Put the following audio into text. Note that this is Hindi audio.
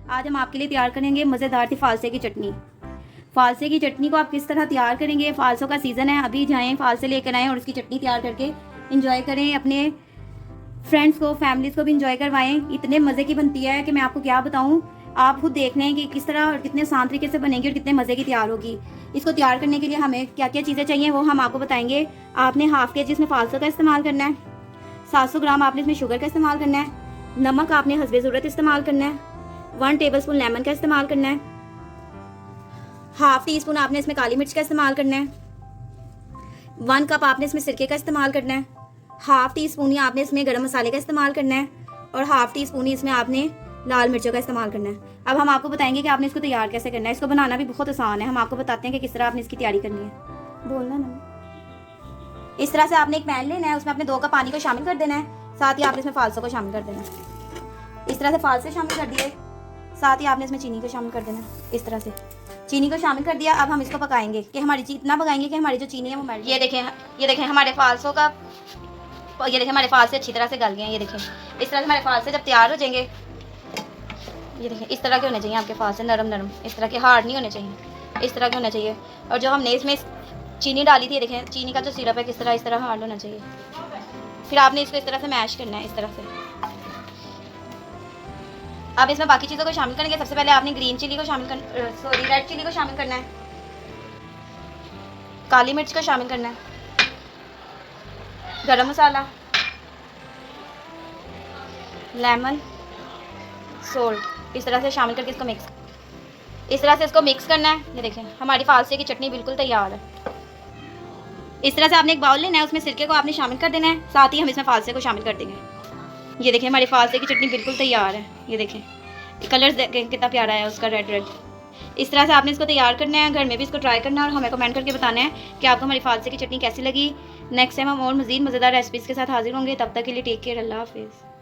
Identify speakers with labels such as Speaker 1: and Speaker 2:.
Speaker 1: आज हम आपके लिए तैयार करेंगे मज़ेदार सी फालसे की चटनी। फालसे की चटनी को आप किस तरह तैयार करेंगे, फालसों का सीज़न है, अभी जाएं फालसे लेकर आएँ और उसकी चटनी तैयार करके इंजॉय करें। अपने फ्रेंड्स को, फैमिलीज़ को भी इंजॉय करवाएं। इतने मज़े की बनती है कि मैं आपको क्या बताऊं। आप खुद देख लें कि किस तरह और कितने आसान तरीके से बनेगी और कितने मज़े की तैयार होगी। इसको तैयार करने के लिए हमें क्या क्या चीज़ें चाहिए वो हम आपको बताएंगे। आपने हाफ़ के जी इसमें फालसों का इस्तेमाल करना है। 700 ग्राम आपने इसमें शुगर का इस्तेमाल करना है। नमक आपने हस्बे ज़रूरत इस्तेमाल करना है। 1 टेबलस्पून लेमन का इस्तेमाल करना है। हाफ टी स्पून आपने इसमें काली मिर्च का इस्तेमाल करना है। 1 कप आपने इसमें सिरके का इस्तेमाल करना है। हाफ टी स्पून ही आपने इसमें गरम मसाले का इस्तेमाल करना है और हाफ टी स्पून ही इसमें आपने लाल मिर्चों का इस्तेमाल करना है। अब हम आपको बताएंगे कि आपने इसको तैयार कैसे करना है। इसको बनाना भी बहुत आसान है। हम आपको बताते हैं कि किस तरह आपने इसकी तैयारी करनी है। बोलना ना। इस तरह से आपने एक पैन लेना है, उसमें आपने 2 कप पानी को शामिल कर देना है, साथ ही आपने इसमें फालसों को शामिल कर देना है। इस तरह से फालसे शामिल कर दिए, साथ ही आपने इसमें चीनी को शामिल कर देना है। इस तरह से चीनी को शामिल कर दिया। अब हम इसको पकाएंगे कि हमारी इतना पकाएंगे कि हमारी जो चीनी है वो मेल्ट। ये देखें हमारे फालसों का, ये देखें हमारे फालसे अच्छी तरह से गल गए हैं। ये देखें इस तरह से हमारे फालसे जब तैयार हो जाएंगे, ये देखें इस तरह के होने चाहिए आपके फालसे, नरम नरम, इस तरह के हार्ड नहीं होने चाहिए, इस तरह के होने चाहिए। और जो हमने इसमें चीनी डाली थी, देखें चीनी का जो सिरप है किस तरह, इस तरह हार्ड होना चाहिए। फिर आपने इसको इस तरह से मैश करना है, इस तरह से। अब इसमें बाकी चीज़ों को शामिल करेंगे। सबसे पहले आपने ग्रीन चिली को शामिल रेड चिली को शामिल करना है, काली मिर्च को शामिल करना है, गरम मसाला, लेमन, सोल्ट, इस तरह से शामिल करके इसको इस तरह से इसको मिक्स करना है। ये देखें हमारी फालसे की चटनी बिल्कुल तैयार है। इस तरह से आपने एक बाउल लेना है, उसमें सिरके को आपने शामिल कर देना है, साथ ही हम इसमें फालसे को शामिल कर देंगे। ये देखें हमारी फालसे की चटनी बिल्कुल तैयार है। ये देखें कलर देखें कितना प्यारा है उसका, रेड रेड। इस तरह से आपने इसको तैयार करना है, घर में भी इसको ट्राई करना है और हमें कमेंट करके बताना है कि आपको हमारी फालसे की चटनी कैसी लगी। नेक्स्ट टाइम हम और मज़ीद मज़ेदार रेसिपीज़ के साथ हाजिर होंगे। तब तक के लिए टेक केयर, अल्लाह हाफिज़।